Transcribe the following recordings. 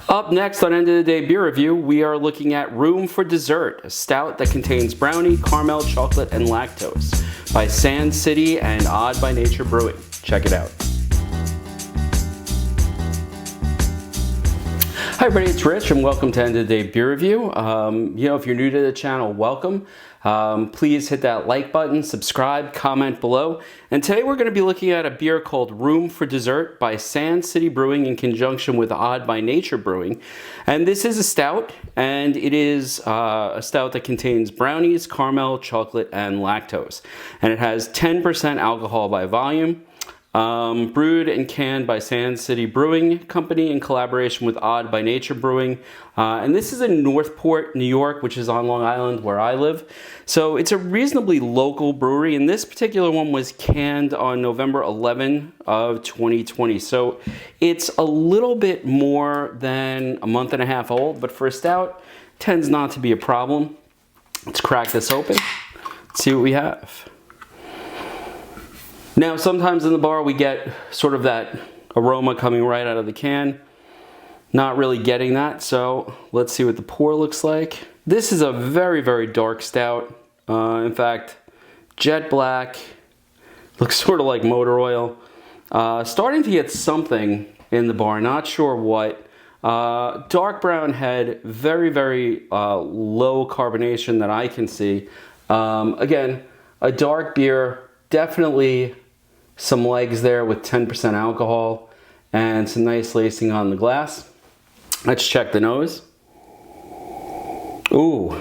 Up next on End of the Day Beer Review, we are looking at Room for Dessert, a stout that contains brownie, caramel, chocolate, and lactose by Sand City and Odd By Nature Brewing. Check it out. Hi everybody, it's Rich and welcome to End of the Day Beer Review. If you're new to the channel, welcome. Please hit that like button, subscribe, comment below. And today we're going to be looking at a beer called Room for Dessert by Sand City Brewing in conjunction with Odd By Nature Brewing. And this is a stout, and it is a stout that contains brownies, caramel, chocolate, and lactose. And it has 10% alcohol by volume. Brewed and canned by Sand City Brewing Company in collaboration with Odd By Nature Brewing. And this is in Northport, New York, which is on Long Island where I live. So it's a reasonably local brewery, and this particular one was canned on November 11 of 2020. So it's a little bit more than a month and a half old, but for a stout, tends not to be a problem. Let's crack this open, see what we have. Now, sometimes in the bar we get sort of that aroma coming right out of the can. Not really getting that, so let's see what the pour looks like. This is a very, very dark stout. In fact, jet black. Looks sort of like motor oil. Starting to get something in the bar, not sure what. Dark brown head, very, very low carbonation that I can see. Again, a dark beer, definitely some legs there with 10% alcohol and some nice lacing on the glass. Let's check the nose. Ooh,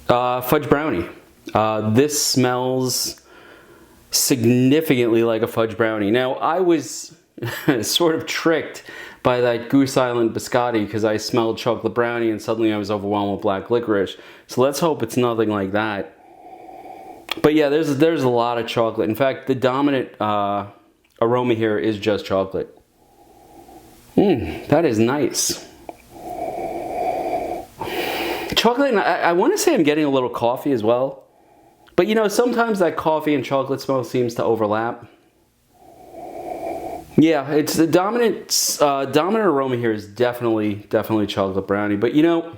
fudge brownie. This smells significantly like a fudge brownie. Now, I was sort of tricked by that Goose Island biscotti because I smelled chocolate brownie and suddenly I was overwhelmed with black licorice. So let's hope it's nothing like that. But yeah, there's a lot of chocolate. In fact, the dominant aroma here is just chocolate. That is nice. Chocolate, and I want to say I'm getting a little coffee as well. But you know, sometimes that coffee and chocolate smell seems to overlap. Yeah, it's the dominant aroma here is definitely chocolate brownie. But you know,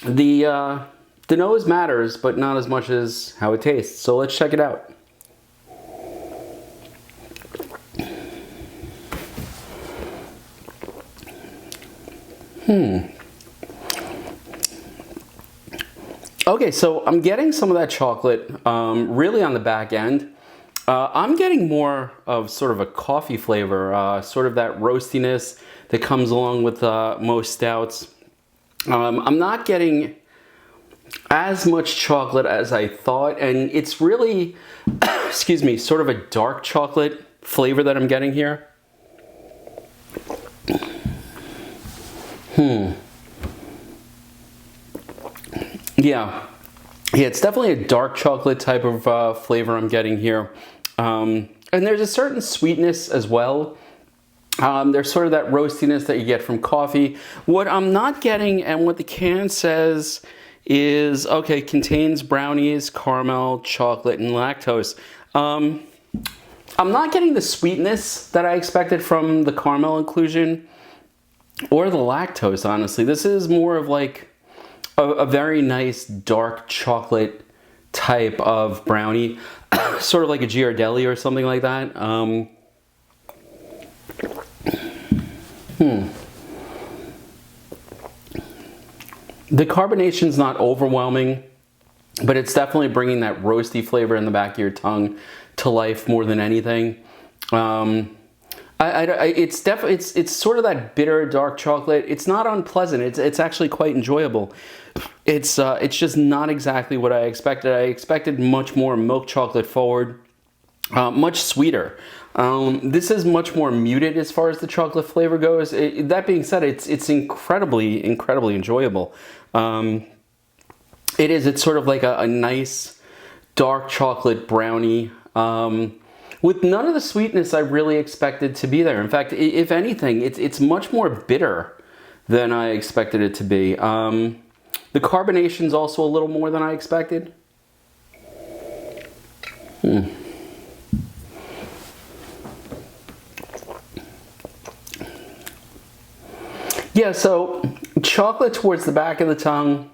the nose matters, but not as much as how it tastes. So let's check it out. Okay, so I'm getting some of that chocolate really on the back end. I'm getting more of sort of a coffee flavor, sort of that roastiness that comes along with most stouts. I'm not getting as much chocolate as I thought, and it's really, excuse me, sort of a dark chocolate flavor that I'm getting here. Yeah, it's definitely a dark chocolate type of flavor I'm getting here. And there's a certain sweetness as well. There's sort of that roastiness that you get from coffee. What I'm not getting, and what the can says is, okay, contains brownies, caramel, chocolate, and lactose. I'm not getting the sweetness that I expected from the caramel inclusion or the lactose, honestly. This is more of like a very nice dark chocolate type of brownie, sort of like a Ghirardelli or something like that. The carbonation's not overwhelming, but it's definitely bringing that roasty flavor in the back of your tongue to life more than anything. It's sort of that bitter dark chocolate. It's not unpleasant. It's actually quite enjoyable. It's just not exactly what I expected. I expected much more milk chocolate forward, much sweeter. This is much more muted as far as the chocolate flavor goes. That being said, it's incredibly enjoyable. It's sort of like a nice dark chocolate brownie with none of the sweetness I really expected to be there. In fact, if anything, it's much more bitter than I expected it to be. The carbonation's also a little more than I expected. Yeah, so chocolate towards the back of the tongue,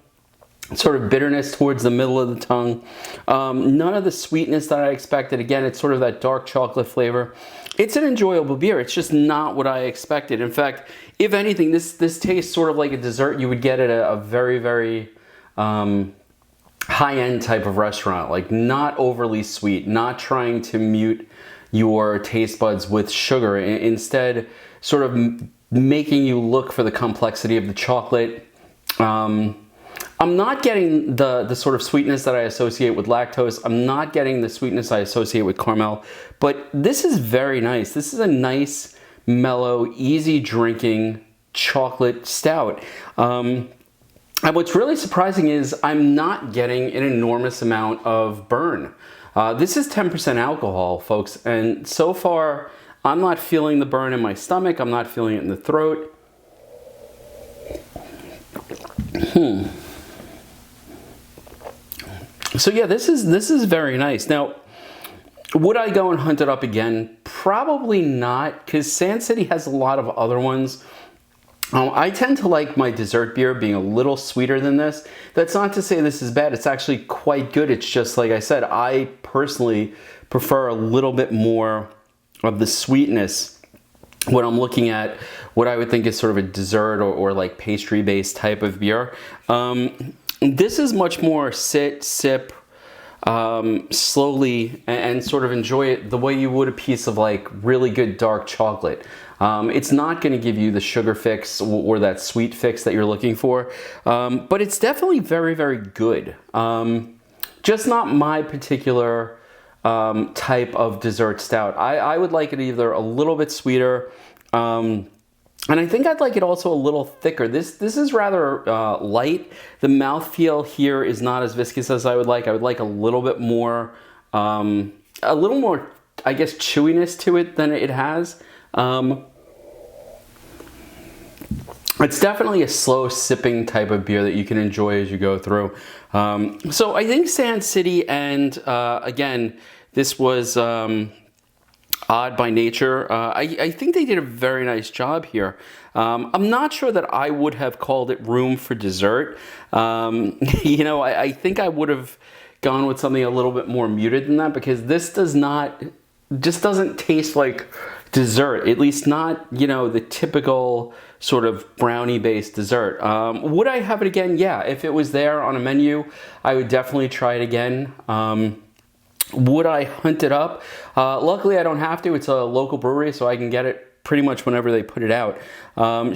sort of bitterness towards the middle of the tongue. None of the sweetness that I expected. Again, it's sort of that dark chocolate flavor. It's an enjoyable beer. It's just not what I expected. In fact, if anything, this tastes sort of like a dessert you would get at a very, very high-end type of restaurant. Like not overly sweet, not trying to mute your taste buds with sugar. Instead, sort of making you look for the complexity of the chocolate. I'm not getting the sort of sweetness that I associate with lactose. I'm not getting the sweetness I associate with caramel, but this is very nice. This is a nice, mellow, easy drinking chocolate stout. And what's really surprising is I'm not getting an enormous amount of burn. This is 10% alcohol, folks, and so far I'm not feeling the burn in my stomach. I'm not feeling it in the throat. So yeah, this is very nice. Now, would I go and hunt it up again? Probably not, because Sand City has a lot of other ones. I tend to like my dessert beer being a little sweeter than this. That's not to say this is bad. It's actually quite good. It's just, like I said, I personally prefer a little bit more of the sweetness when I'm looking at what I would think is sort of a dessert or like pastry-based type of beer. This is much more sit, sip, slowly, and sort of enjoy it the way you would a piece of like really good dark chocolate. It's not going to give you the sugar fix or that sweet fix that you're looking for, but it's definitely very, very good. Just not my particular type of dessert stout. I would like it either a little bit sweeter, and I think I'd like it also a little thicker. This is rather light. The mouthfeel here is not as viscous as I would like. I would like a little bit more, I guess, chewiness to it than it has. It's definitely a slow sipping type of beer that you can enjoy as you go through. So I think Sand City, and again, this was Odd By Nature. I think they did a very nice job here. I'm not sure that I would have called it room for dessert. You know, I think I would have gone with something a little bit more muted than that, because this just doesn't taste like dessert, at least not, you know, the typical sort of brownie-based dessert. Would I have it again? Yeah, if it was there on a menu, I would definitely try it again. Would I hunt it up? Luckily, I don't have to. It's a local brewery, so I can get it pretty much whenever they put it out.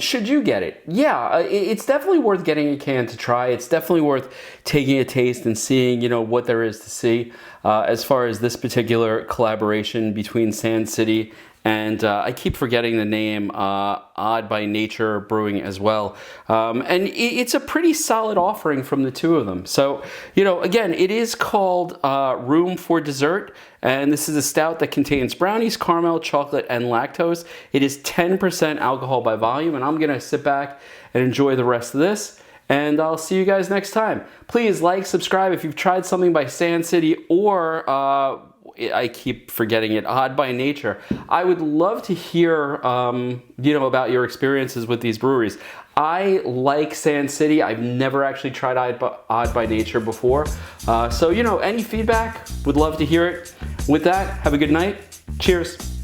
Should you get it? Yeah, it's definitely worth getting a can to try. It's definitely worth taking a taste and seeing, you know, what there is to see as far as this particular collaboration between Sand City and I keep forgetting the name, Odd By Nature Brewing as well. And it's a pretty solid offering from the two of them. So, you know, again, it is called Room for Dessert. And this is a stout that contains brownies, caramel, chocolate, and lactose. It is 10% alcohol by volume. And I'm going to sit back and enjoy the rest of this. And I'll see you guys next time. Please like, subscribe if you've tried something by Sand City or I keep forgetting it, Odd By Nature. I would love to hear, you know, about your experiences with these breweries. I like Sand City. I've never actually tried Odd By Nature before. So, you know, any feedback, would love to hear it. With that, have a good night. Cheers.